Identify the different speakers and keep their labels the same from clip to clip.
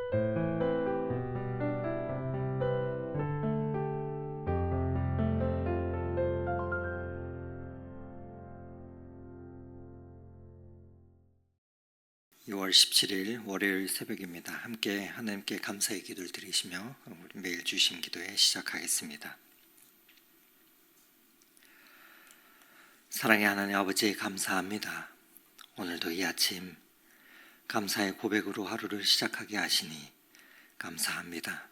Speaker 1: (6월 17일) 월요일 새벽입니다. 함께 하나님께 감사의 기도를 드리시며 매일 주신 기도에 시작하겠습니다. 사랑의 하나님 아버지, 감사합니다. 오늘도 이 아침 감사의 고백으로 하루를 시작하게 하시니 감사합니다.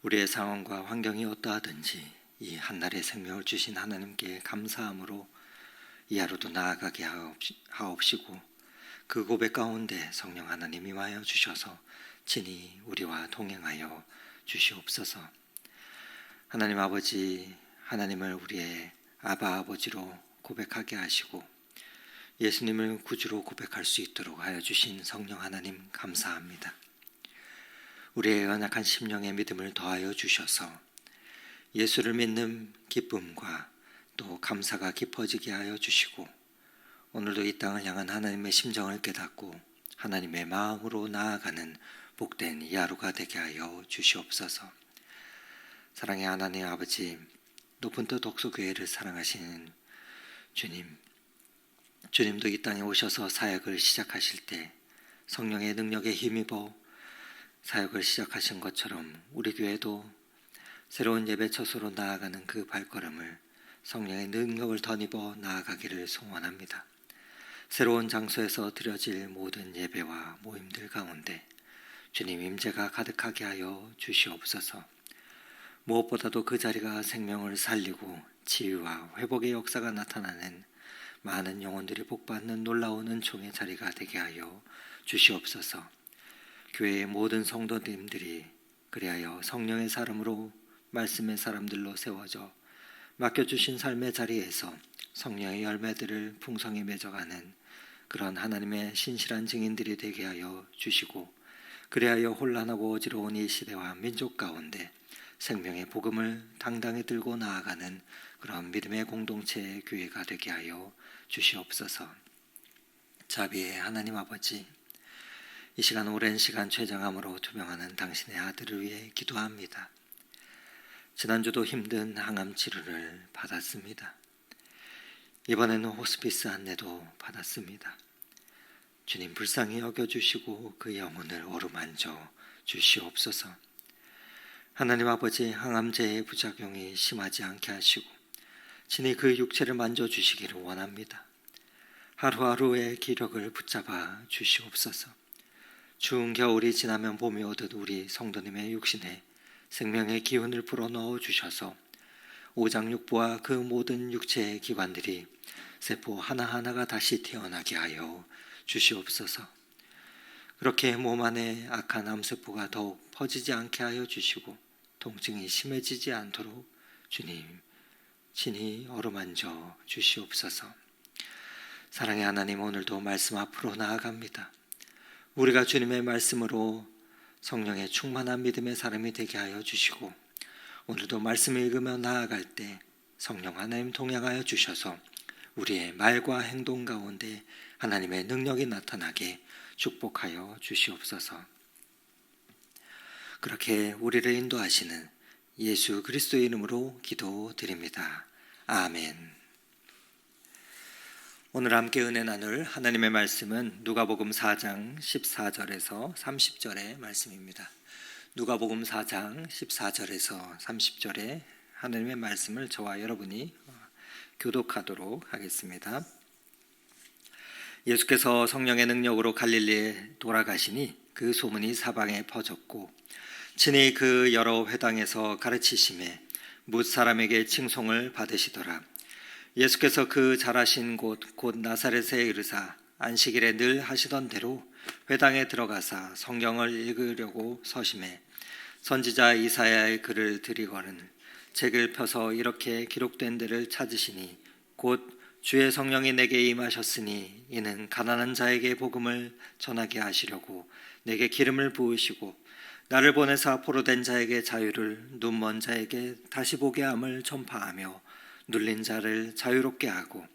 Speaker 1: 우리의 상황과 환경이 어떠하든지 이 한날의 생명을 주신 하나님께 감사함으로 이 하루도 나아가게 하옵시고, 그 고백 가운데 성령 하나님 임하여 주셔서 친히 우리와 동행하여 주시옵소서. 하나님 아버지, 하나님을 우리의 아바 아버지로 고백하게 하시고 예수님을 구주로 고백할 수 있도록 하여 주신 성령 하나님 감사합니다. 우리의 연약한 심령의 믿음을 더하여 주셔서 예수를 믿는 기쁨과 또 감사가 깊어지게 하여 주시고, 오늘도 이 땅을 향한 하나님의 심정을 깨닫고 하나님의 마음으로 나아가는 복된 이 하루가 되게 하여 주시옵소서. 사랑의 하나님 아버지, 높은 뜻 독수교회를 사랑하시는 주님도 이 땅에 오셔서 사역을 시작하실 때 성령의 능력에 힘입어 사역을 시작하신 것처럼 우리 교회도 새로운 예배 처소로 나아가는 그 발걸음을 성령의 능력을 덧입어 나아가기를 소원합니다. 새로운 장소에서 드려질 모든 예배와 모임들 가운데 주님 임재가 가득하게 하여 주시옵소서. 무엇보다도 그 자리가 생명을 살리고 치유와 회복의 역사가 나타나는 많은 영혼들이 복받는 놀라운 은총의 자리가 되게 하여 주시옵소서. 교회의 모든 성도님들이 그리하여 성령의 사람으로 말씀의 사람들로 세워져 맡겨주신 삶의 자리에서 성령의 열매들을 풍성히 맺어가는 그런 하나님의 신실한 증인들이 되게 하여 주시고, 그리하여 혼란하고 어지러운 이 시대와 민족 가운데 생명의 복음을 당당히 들고 나아가는 그런 믿음의 공동체의 교회가 되게 하여 주시옵소서. 자비의 하나님 아버지, 이 시간 오랜 시간 죄정함으로 투병하는 당신의 아들을 위해 기도합니다. 지난주도 힘든 항암 치료를 받았습니다. 이번에는 호스피스 안내도 받았습니다. 주님 불쌍히 여겨주시고 그 영혼을 어루만져 주시옵소서. 하나님 아버지, 항암제의 부작용이 심하지 않게 하시고 친히 그 육체를 만져주시기를 원합니다. 하루하루의 기력을 붙잡아 주시옵소서. 추운 겨울이 지나면 봄이 오듯 우리 성도님의 육신에 생명의 기운을 불어넣어 주셔서 오장육부와 그 모든 육체의 기관들이 세포 하나하나가 다시 태어나게 하여 주시옵소서. 그렇게 몸 안에 악한 암세포가 더욱 퍼지지 않게 하여 주시고 통증이 심해지지 않도록 주님 친히 어루만져 주시옵소서. 사랑의 하나님, 오늘도 말씀 앞으로 나아갑니다. 우리가 주님의 말씀으로 성령의 충만한 믿음의 사람이 되게 하여 주시고, 오늘도 말씀을 읽으며 나아갈 때 성령 하나님 동행하여 주셔서 우리의 말과 행동 가운데 하나님의 능력이 나타나게 축복하여 주시옵소서. 그렇게 우리를 인도하시는 예수 그리스도의 이름으로 기도드립니다. 아멘. 오늘 함께 은혜 나눌 하나님의 말씀은 누가복음 4장 14절에서 30절의 말씀입니다. 누가복음 4장 14절에서 30절의 하나님의 말씀을 저와 여러분이 교독하도록 하겠습니다. 예수께서 성령의 능력으로 갈릴리에 돌아가시니 그 소문이 사방에 퍼졌고 친히 그 여러 회당에서 가르치심에 뭇 사람에게 칭송을 받으시더라. 예수께서 그 자라신 곳 곧 나사렛에 이르사 안식일에 늘 하시던 대로 회당에 들어가사 성경을 읽으려고 서심해 선지자 이사야의 글을 들이거는 책을 펴서 이렇게 기록된 데를 찾으시니 곧 주의 성령이 내게 임하셨으니 이는 가난한 자에게 복음을 전하게 하시려고 내게 기름을 부으시고 나를 보내사 포로된 자에게 자유를, 눈먼 자에게 다시 보게 함을 전파하며 눌린 자를 자유롭게 하고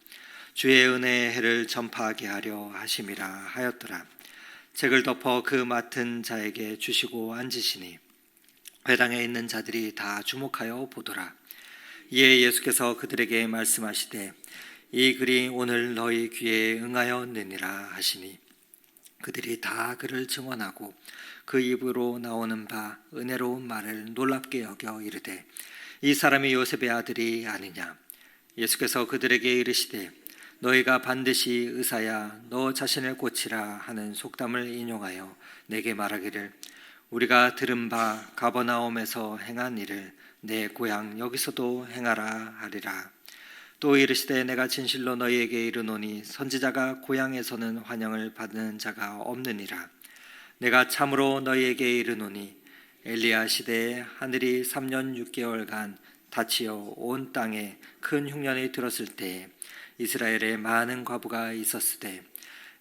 Speaker 1: 주의 은혜의 해를 전파하게 하려 하심이라 하였더라. 책을 덮어 그 맡은 자에게 주시고 앉으시니 회당에 있는 자들이 다 주목하여 보더라. 이에 예수께서 그들에게 말씀하시되 이 글이 오늘 너희 귀에 응하였느니라 하시니 그들이 다 그를 증언하고 그 입으로 나오는 바 은혜로운 말을 놀랍게 여겨 이르되 이 사람이 요셉의 아들이 아니냐. 예수께서 그들에게 이르시되 너희가 반드시 의사야 너 자신을 고치라 하는 속담을 인용하여 내게 말하기를 우리가 들은 바 가버나움에서 행한 일을 내 고향 여기서도 행하라 하리라. 또 이르시되 내가 진실로 너희에게 이르노니 선지자가 고향에서는 환영을 받는 자가 없느니라. 내가 참으로 너희에게 이르노니 엘리야 시대에 하늘이 3년 6개월간 닫히어 온 땅에 큰 흉년이 들었을 때 이스라엘에 많은 과부가 있었으되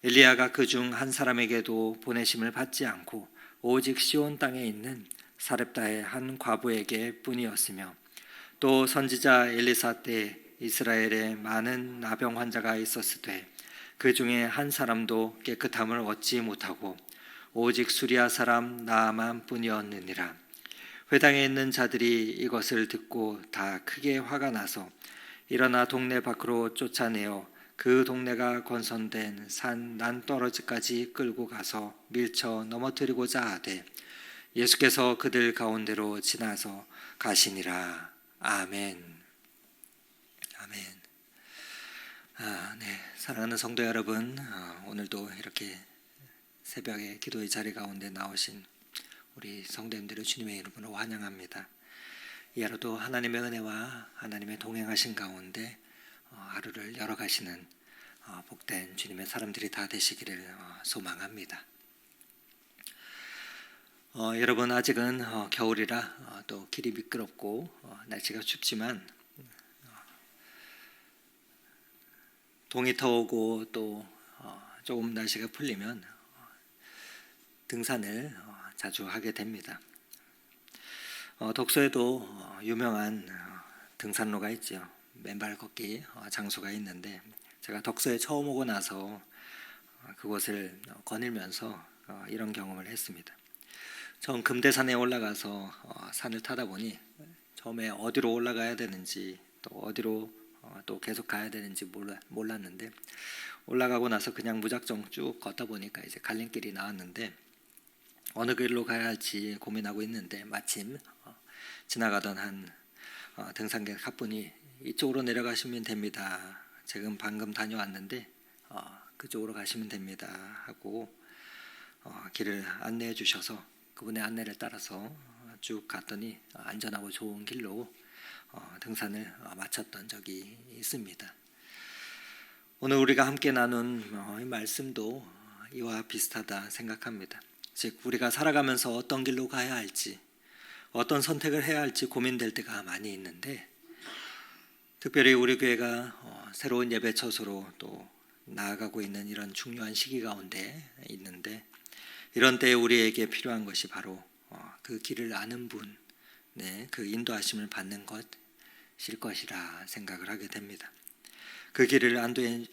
Speaker 1: 엘리야가 그중 한 사람에게도 보내심을 받지 않고 오직 시온 땅에 있는 사렙다의 한 과부에게 뿐이었으며 또 선지자 엘리사 때 이스라엘에 많은 나병 환자가 있었으되 그 중에 한 사람도 깨끗함을 얻지 못하고 오직 수리아 사람 나아만 뿐이었느니라. 회당에 있는 자들이 이것을 듣고 다 크게 화가 나서 일어나 동네 밖으로 쫓아내어 그 동네가 건선된 산 난떨어지까지 끌고 가서 밀쳐 넘어뜨리고자 하되 예수께서 그들 가운데로 지나서 가시니라. 아멘. 아멘. 네, 사랑하는 성도 여러분, 오늘도 이렇게 새벽에 기도의 자리 가운데 나오신 우리 성도님들을 주님의 이름으로 환영합니다. 이 하루도 하나님의 은혜와 하나님의 동행하신 가운데 하루를 열어가시는 복된 주님의 사람들이 다 되시기를 소망합니다. 여러분 아직은 겨울이라 또 길이 미끄럽고 날씨가 춥지만 동이 터오고 또 조금 날씨가 풀리면 등산을 자주 하게 됩니다. 독서에도 유명한 등산로가 있죠. 맨발 걷기 장소가 있는데 제가 독서에 처음 오고 나서 그곳을 거닐면서 이런 경험을 했습니다. 처음 금대산에 올라가서 산을 타다 보니 처음에 어디로 올라가야 되는지 또 어디로 또 계속 가야 되는지 몰랐는데 올라가고 나서 그냥 무작정 쭉 걷다 보니까 이제 갈림길이 나왔는데 어느 길로 가야 할지 고민하고 있는데 마침 지나가던 한 등산객 한 분이 이쪽으로 내려가시면 됩니다. 지금 방금 다녀왔는데 그쪽으로 가시면 됩니다 하고 길을 안내해 주셔서 그분의 안내를 따라서 쭉 갔더니 안전하고 좋은 길로 등산을 마쳤던 적이 있습니다. 오늘 우리가 함께 나눈 이 말씀도 이와 비슷하다 생각합니다. 즉 우리가 살아가면서 어떤 길로 가야 할지 어떤 선택을 해야 할지 고민될 때가 많이 있는데 특별히 우리 교회가 새로운 예배 처소로 또 나아가고 있는 이런 중요한 시기 가운데 있는데 이런 때에 우리에게 필요한 것이 바로 그 길을 아는 분, 그 인도하심을 받는 것일 것이라 생각을 하게 됩니다. 그 길을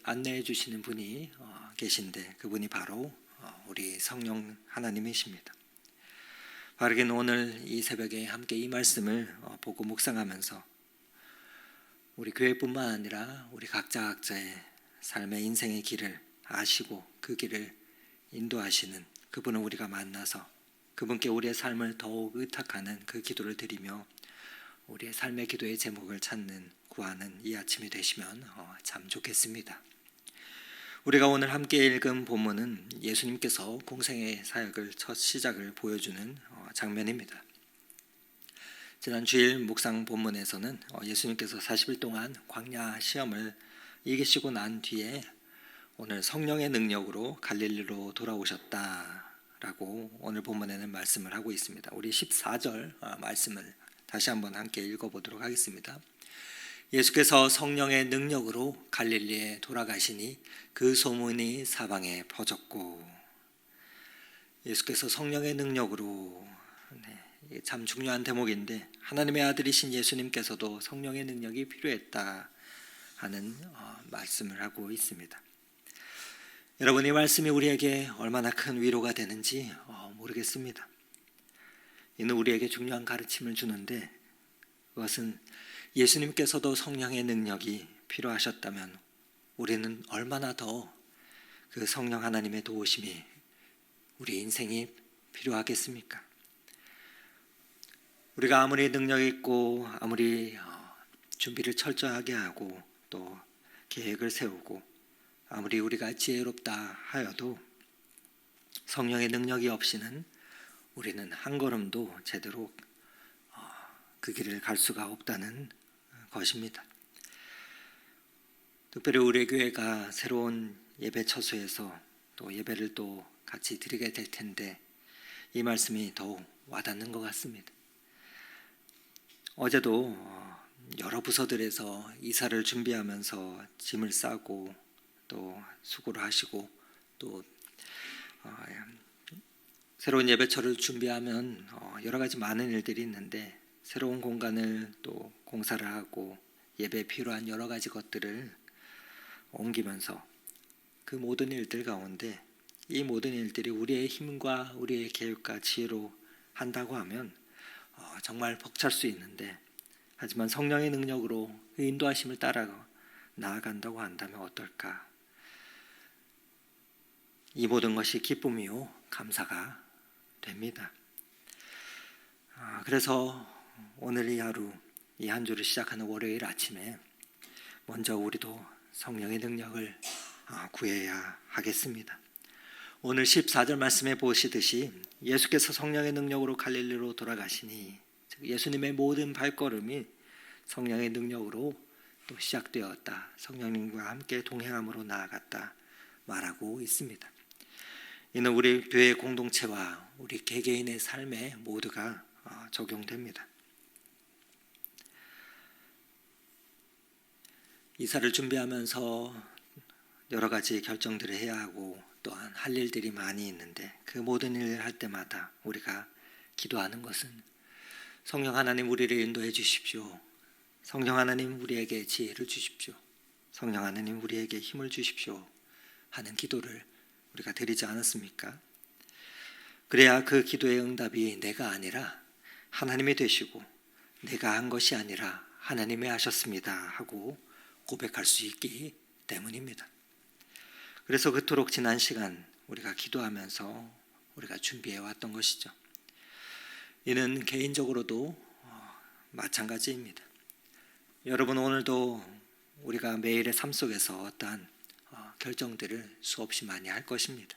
Speaker 1: 안내해 주시는 분이 계신데 그분이 바로 우리 성령 하나님이십니다. 바르게는 오늘 이 새벽에 함께 이 말씀을 보고 묵상하면서 우리 교회뿐만 아니라 우리 각자의 삶의 인생의 길을 아시고 그 길을 인도하시는 그분을 우리가 만나서 그분께 우리의 삶을 더욱 의탁하는 그 기도를 드리며 우리의 삶의 기도의 제목을 찾는 구하는 이 아침이 되시면 참 좋겠습니다. 우리가 오늘 함께 읽은 본문은 예수님께서 공생의 사역을 첫 시작을 보여주는 장면입니다. 지난 주일 묵상 본문에서는 예수님께서 40일 동안 광야 시험을 이기시고 난 뒤에 오늘 성령의 능력으로 갈릴리로 돌아오셨다라고 오늘 본문에는 말씀을 하고 있습니다. 우리 14절 말씀을 다시 한번 함께 읽어보도록 하겠습니다. 예수께서 성령의 능력으로 갈릴리에 돌아가시니 그 소문이 사방에 퍼졌고 예수께서 성령의 능력으로 참 중요한 대목인데 하나님의 아들이신 예수님께서도 성령의 능력이 필요했다 하는 말씀을 하고 있습니다. 여러분, 이 말씀이 우리에게 얼마나 큰 위로가 되는지 모르겠습니다. 이는 우리에게 중요한 가르침을 주는데, 그것은 예수님께서도 성령의 능력이 필요하셨다면 우리는 얼마나 더 그 성령 하나님의 도우심이 우리 인생이 필요하겠습니까? 우리가 아무리 능력 있고 아무리 준비를 철저하게 하고 또 계획을 세우고 아무리 우리가 지혜롭다 하여도 성령의 능력이 없이는 우리는 한 걸음도 제대로 그 길을 갈 수가 없다는 것입니다. 특별히 우리 교회가 새로운 예배 처소에서 또 예배를 또 같이 드리게 될 텐데 이 말씀이 더욱 와닿는 것 같습니다. 어제도 여러 부서들에서 이사를 준비하면서 짐을 싸고 또 수고를 하시고 또 새로운 예배처를 준비하면 여러 가지 많은 일들이 있는데 새로운 공간을 또 공사를 하고 예배에 필요한 여러 가지 것들을 옮기면서 그 모든 일들 가운데 이 모든 일들이 우리의 힘과 우리의 계획과 지혜로 한다고 하면 정말 벅찰 수 있는데, 하지만 성령의 능력으로 그 인도하심을 따라 나아간다고 한다면 어떨까? 이 모든 것이 기쁨이요 감사가 됩니다. 그래서 오늘 이 하루, 이 한 주를 시작하는 월요일 아침에 먼저 우리도 성령의 능력을 구해야 하겠습니다. 오늘 14절 말씀에 보시듯이 예수께서 성령의 능력으로 갈릴리로 돌아가시니 예수님의 모든 발걸음이 성령의 능력으로 또 시작되었다. 성령님과 함께 동행함으로 나아갔다 말하고 있습니다. 이는 우리 교회 공동체와 우리 개개인의 삶에 모두가 적용됩니다. 이사를 준비하면서 여러 가지 결정들을 해야 하고 또한 할 일들이 많이 있는데 그 모든 일을 할 때마다 우리가 기도하는 것은 성령 하나님 우리를 인도해 주십시오. 성령 하나님 우리에게 지혜를 주십시오. 성령 하나님 우리에게 힘을 주십시오 하는 기도를 우리가 드리지 않았습니까? 그래야 그 기도의 응답이 내가 아니라 하나님이 되시고 내가 한 것이 아니라 하나님이 하셨습니다 하고 고백할 수 있기 때문입니다. 그래서 그토록 지난 시간 우리가 기도하면서 우리가 준비해 왔던 것이죠. 이는 개인적으로도 마찬가지입니다. 여러분, 오늘도 우리가 매일의 삶 속에서 어떠한 결정들을 수없이 많이 할 것입니다.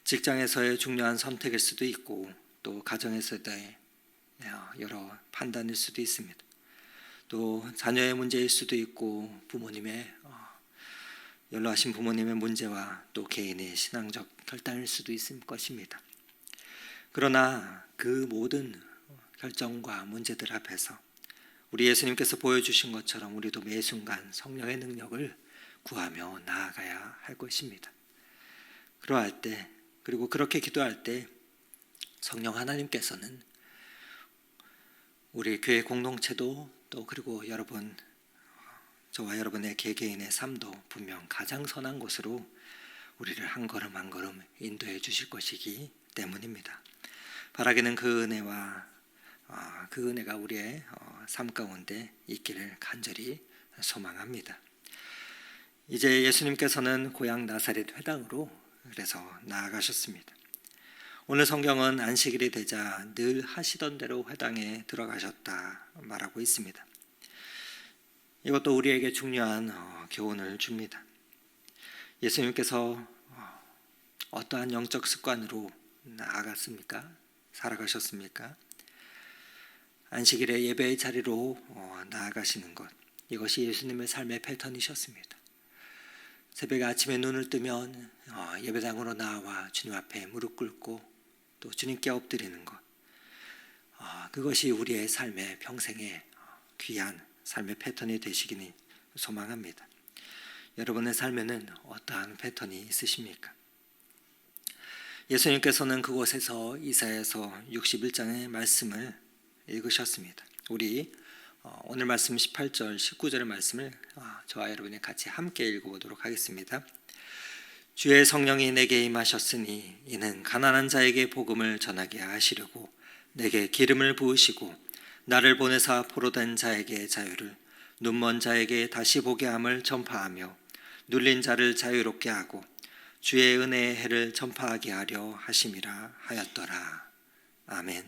Speaker 1: 직장에서의 중요한 선택일 수도 있고 또 가정에서의 여러 판단일 수도 있습니다. 또 자녀의 문제일 수도 있고 부모님의 연로하신 부모님의 문제와 또 개인의 신앙적 결단일 수도 있을 것입니다. 그러나 그 모든 결정과 문제들 앞에서 우리 예수님께서 보여주신 것처럼 우리도 매 순간 성령의 능력을 구하며 나아가야 할 것입니다. 그러할 때, 그리고 그렇게 기도할 때 성령 하나님께서는 우리 교회 공동체도 또 그리고 여러분, 저와 여러분의 개개인의 삶도 분명 가장 선한 곳으로 우리를 한 걸음 한 걸음 인도해 주실 것이기 때문입니다. 바라기는 그 은혜와 그 은혜가 우리의 삶 가운데 있기를 간절히 소망합니다. 이제 예수님께서는 고향 나사렛 회당으로 그래서 나아가셨습니다. 오늘 성경은 안식일이 되자 늘 하시던 대로 회당에 들어가셨다 말하고 있습니다. 이것도 우리에게 중요한 교훈을 줍니다. 예수님께서 어떠한 영적 습관으로 나아갔습니까? 살아가셨습니까? 안식일에 예배의 자리로 나아가시는 것, 이것이 예수님의 삶의 패턴이셨습니다. 새벽에 아침에 눈을 뜨면 예배당으로 나와 주님 앞에 무릎 꿇고 또 주님께 엎드리는 것, 그것이 우리의 삶의 평생의 귀한 삶의 패턴이 되시기를 소망합니다. 여러분의 삶에는 어떠한 패턴이 있으십니까? 예수님께서는 그곳에서 이사야서 61장의 말씀을 읽으셨습니다. 우리 오늘 말씀 18절, 19절의 말씀을 저와 여러분이 같이 함께 읽어보도록 하겠습니다. 주의 성령이 내게 임하셨으니 이는 가난한 자에게 복음을 전하게 하시려고 내게 기름을 부으시고 나를 보내사 포로된 자에게 자유를, 눈먼 자에게 다시 보게 함을 전파하며 눌린 자를 자유롭게 하고 주의 은혜의 해를 전파하게 하려 하심이라 하였더라. 아멘.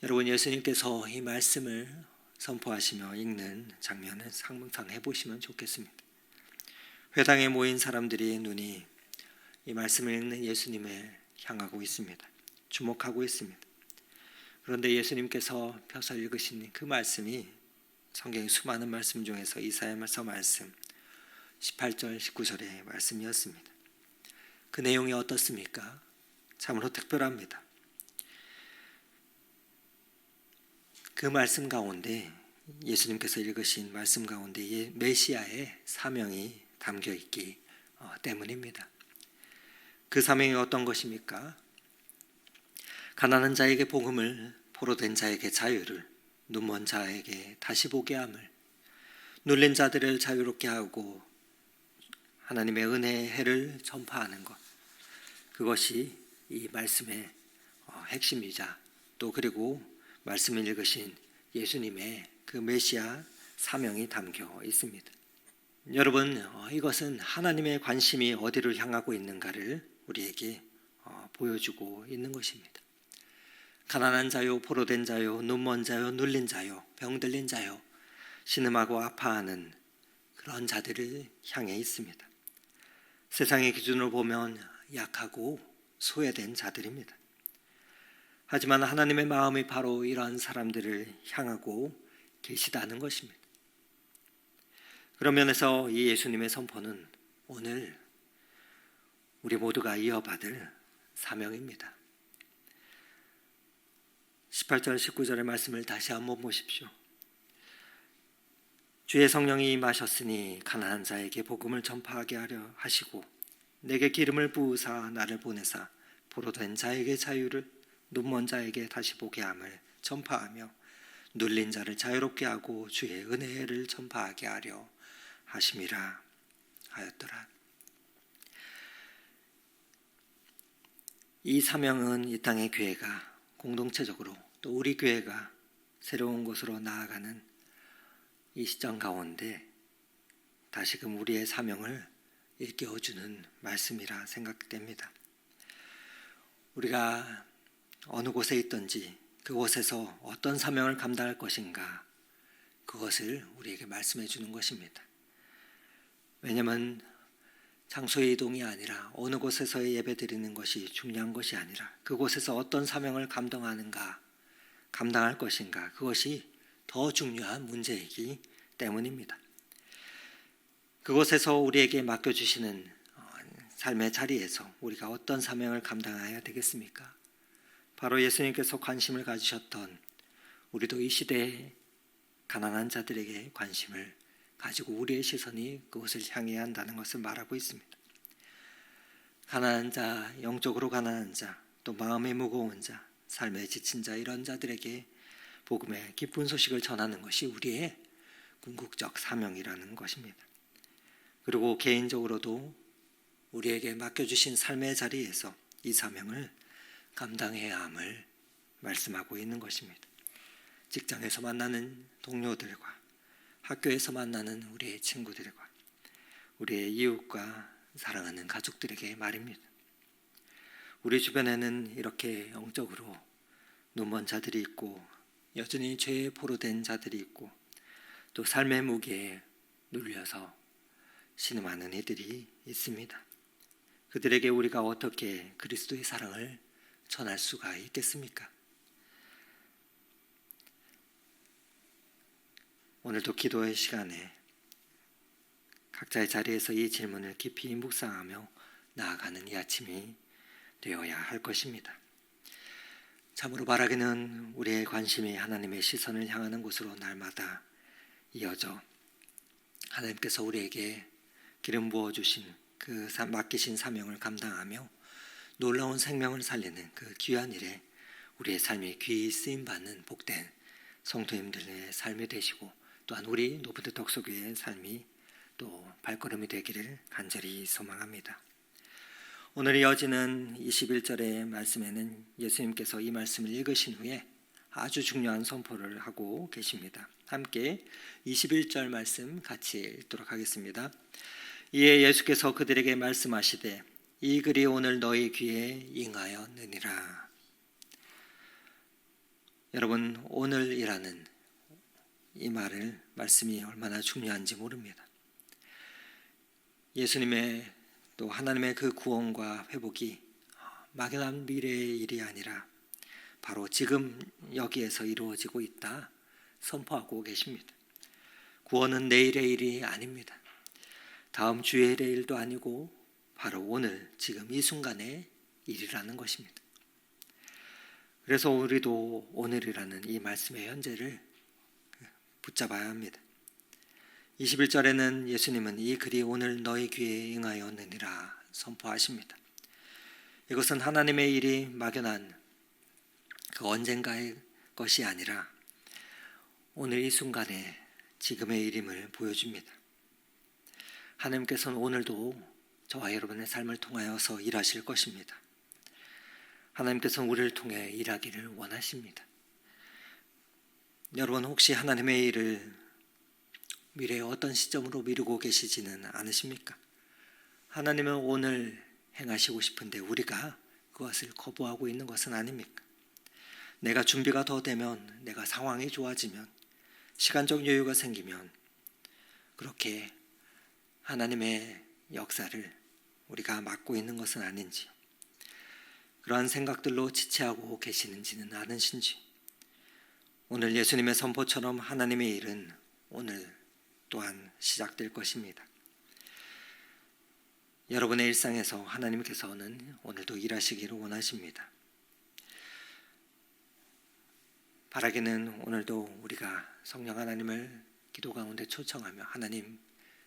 Speaker 1: 여러분, 예수님께서 이 말씀을 선포하시며 읽는 장면을 상상해 보시면 좋겠습니다. 회당에 모인 사람들이 눈이 이 말씀을 읽는 예수님을 향하고 있습니다. 주목하고 있습니다. 그런데 예수님께서 펴서 읽으신 그 말씀이 성경의 수많은 말씀 중에서 이사야서 말씀 18절 19절의 말씀이었습니다. 그 내용이 어떻습니까? 참으로 특별합니다. 그 말씀 가운데, 예수님께서 읽으신 말씀 가운데 메시아의 사명이 담겨 있기 때문입니다. 그 사명이 어떤 것입니까? 가난한 자에게 복음을, 포로된 자에게 자유를, 눈먼 자에게 다시 보게 함을, 눌린 자들을 자유롭게 하고 하나님의 은혜의 해를 전파하는 것, 그것이 이 말씀의 핵심이자 또 그리고 말씀을 읽으신 예수님의 그 메시아 사명이 담겨 있습니다. 여러분, 이것은 하나님의 관심이 어디를 향하고 있는가를 우리에게 보여주고 있는 것입니다. 가난한 자요, 포로된 자요, 눈먼 자요, 눌린 자요, 병들린 자요, 신음하고 아파하는 그런 자들을 향해 있습니다. 세상의 기준으로 보면 약하고 소외된 자들입니다. 하지만 하나님의 마음이 바로 이러한 사람들을 향하고 계시다는 것입니다. 그런 면에서 이 예수님의 선포는 오늘 우리 모두가 이어받을 사명입니다. 18절 19절의 말씀을 다시 한번 보십시오. 주의 성령이 임하셨으니 가난한 자에게 복음을 전파하게 하려 하시고 내게 기름을 부으사 나를 보내사 포로된 자에게 자유를, 눈먼 자에게 다시 보게 함을 전파하며 눌린 자를 자유롭게 하고 주의 은혜를 전파하게 하려 하심이라 하였더라. 이 사명은 이 땅의 교회가 공동체적으로 또 우리 교회가 새로운 곳으로 나아가는 이 시점 가운데 다시금 우리의 사명을 일깨워주는 말씀이라 생각됩니다. 우리가 어느 곳에 있든지 그곳에서 어떤 사명을 감당할 것인가, 그것을 우리에게 말씀해 주는 것입니다. 왜냐하면 장소의 이동이 아니라 어느 곳에서의 예배 드리는 것이 중요한 것이 아니라 그곳에서 어떤 사명을 감당할 것인가, 그것이 더 중요한 문제이기 때문입니다. 그곳에서 우리에게 맡겨주시는 삶의 자리에서 우리가 어떤 사명을 감당해야 되겠습니까? 바로 예수님께서 관심을 가지셨던, 우리도 이 시대에 가난한 자들에게 관심을 가지고 우리의 시선이 그것을 향해야 한다는 것을 말하고 있습니다. 가난한 자, 영적으로 가난한 자, 또 마음이 무거운 자, 삶에 지친 자, 이런 자들에게 복음의 기쁜 소식을 전하는 것이 우리의 궁극적 사명이라는 것입니다. 그리고 개인적으로도 우리에게 맡겨주신 삶의 자리에서 이 사명을 감당해야 함을 말씀하고 있는 것입니다. 직장에서 만나는 동료들과 학교에서 만나는 우리의 친구들과 우리의 이웃과 사랑하는 가족들에게 말입니다. 우리 주변에는 이렇게 영적으로 눈먼 자들이 있고 여전히 죄에 포로된 자들이 있고 또 삶의 무게에 눌려서 신음하는 이들이 있습니다. 그들에게 우리가 어떻게 그리스도의 사랑을 전할 수가 있겠습니까? 오늘도 기도의 시간에 각자의 자리에서 이 질문을 깊이 묵상하며 나아가는 이 아침이 되어야 할 것입니다. 참으로 바라기는 우리의 관심이 하나님의 시선을 향하는 곳으로 날마다 이어져 하나님께서 우리에게 기름 부어주신 그 맡기신 사명을 감당하며 놀라운 생명을 살리는 그 귀한 일에 우리의 삶이 귀히 쓰임받는 복된 성도님들의 삶이 되시고 또한 우리 노브드 덕소교회의 삶이 또 발걸음이 되기를 간절히 소망합니다. 오늘 이어지는 21절의 말씀에는 예수님께서 이 말씀을 읽으신 후에 아주 중요한 선포를 하고 계십니다. 함께 21절 말씀 같이 읽도록 하겠습니다. 이에 예수께서 그들에게 말씀하시되 이 글이 오늘 너희 귀에 응하였느니라. 여러분, 오늘이라는 이 말씀이 얼마나 중요한지 모릅니다. 예수님의 또 하나님의 그 구원과 회복이 막연한 미래의 일이 아니라 바로 지금 여기에서 이루어지고 있다 선포하고 계십니다. 구원은 내일의 일이 아닙니다. 다음 주일의 일도 아니고 바로 오늘 지금 이 순간의 일이라는 것입니다. 그래서 우리도 오늘이라는 이 말씀의 현재를 붙잡아야 합니다. 21절에는 예수님은 이 글이 오늘 너희 귀에 응하였느니라 선포하십니다. 이것은 하나님의 일이 막연한 그 언젠가의 것이 아니라 오늘 이 순간에 지금의 일임을 보여줍니다. 하나님께서는 오늘도 저와 여러분의 삶을 통하여서 일하실 것입니다. 하나님께서는 우리를 통해 일하기를 원하십니다. 여러분, 혹시 하나님의 일을 미래의 어떤 시점으로 미루고 계시지는 않으십니까? 하나님은 오늘 행하시고 싶은데 우리가 그것을 거부하고 있는 것은 아닙니까? 내가 준비가 더 되면, 내가 상황이 좋아지면, 시간적 여유가 생기면 그렇게 하나님의 역사를 우리가 맡고 있는 것은 아닌지, 그러한 생각들로 지체하고 계시는지는 않으신지, 오늘 예수님의 선포처럼 하나님의 일은 오늘 또한 시작될 것입니다. 여러분의 일상에서 하나님께서는 오늘도 일하시기를 원하십니다. 바라기는 오늘도 우리가 성령 하나님을 기도 가운데 초청하며 하나님,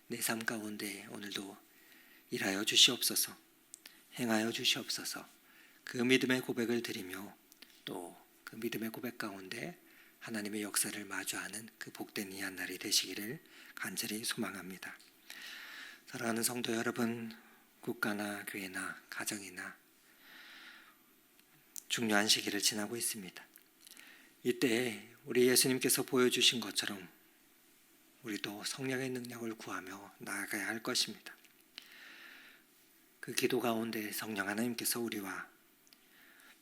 Speaker 1: 내 삶 가운데 오늘도 일하여 주시옵소서, 행하여 주시옵소서, 그 믿음의 고백을 드리며 또 그 믿음의 고백 가운데 하나님의 역사를 마주하는 그 복된 이 한날이 되시기를 간절히 소망합니다. 사랑하는 성도 여러분, 국가나 교회나 가정이나 중요한 시기를 지나고 있습니다. 이때 우리 예수님께서 보여주신 것처럼 우리도 성령의 능력을 구하며 나아가야 할 것입니다. 그 기도 가운데 성령 하나님께서 우리와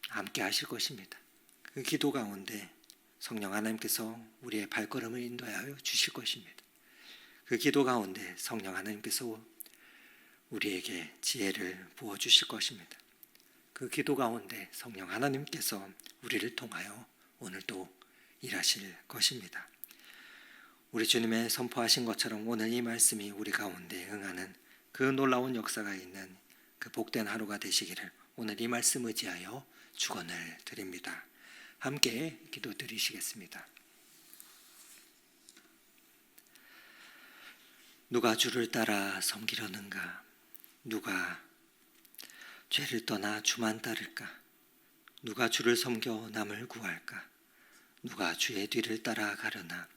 Speaker 1: 함께 하실 것입니다. 그 기도 가운데 성령 하나님께서 우리의 발걸음을 인도하여 주실 것입니다. 그 기도 가운데 성령 하나님께서 우리에게 지혜를 부어주실 것입니다. 그 기도 가운데 성령 하나님께서 우리를 통하여 오늘도 일하실 것입니다. 우리 주님의 선포하신 것처럼 오늘 이 말씀이 우리 가운데 응하는 그 놀라운 역사가 있는 그 복된 하루가 되시기를 오늘 이 말씀 의지하여 축원을 드립니다. 함께 기도드리시겠습니다. 누가 주를 따라 섬기려는가? 누가 죄를 떠나 주만 따를까? 누가 주를 섬겨 남을 구할까? 누가 주의 뒤를 따라가려나?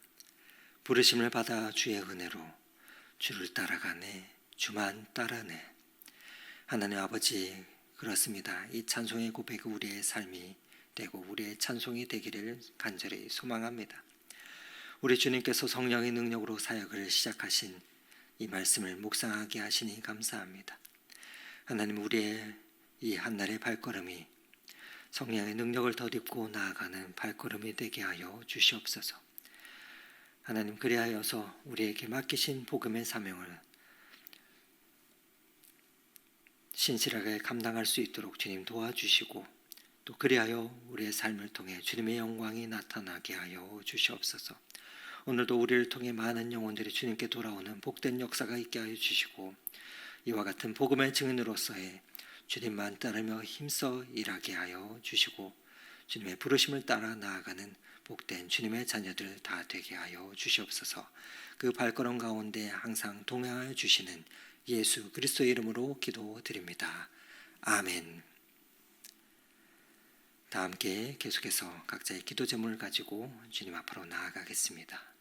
Speaker 1: 부르심을 받아 주의 은혜로 주를 따라가네, 주만 따르네. 하나님 아버지, 그렇습니다. 이 찬송의 고백이 우리의 삶이 되고 우리의 찬송이 되기를 간절히 소망합니다. 우리 주님께서 성령의 능력으로 사역을 시작하신 이 말씀을 묵상하게 하시니 감사합니다. 하나님, 우리의 이 한날의 발걸음이 성령의 능력을 덧입고 나아가는 발걸음이 되게 하여 주시옵소서. 하나님, 그리하여서 우리에게 맡기신 복음의 사명을 신실하게 감당할 수 있도록 주님 도와주시고 또 그리하여 우리의 삶을 통해 주님의 영광이 나타나게 하여 주시옵소서. 오늘도 우리를 통해 많은 영혼들이 주님께 돌아오는 복된 역사가 있게 하여 주시고 이와 같은 복음의 증인으로서의 주님만 따르며 힘써 일하게 하여 주시고 주님의 부르심을 따라 나아가는 복된 주님의 자녀들 다 되게 하여 주시옵소서. 그 발걸음 가운데 항상 동행하여 주시는 예수 그리스도의 이름으로 기도드립니다. 아멘. 다 함께 계속해서 각자의 기도 제목을 가지고 주님 앞으로 나아가겠습니다.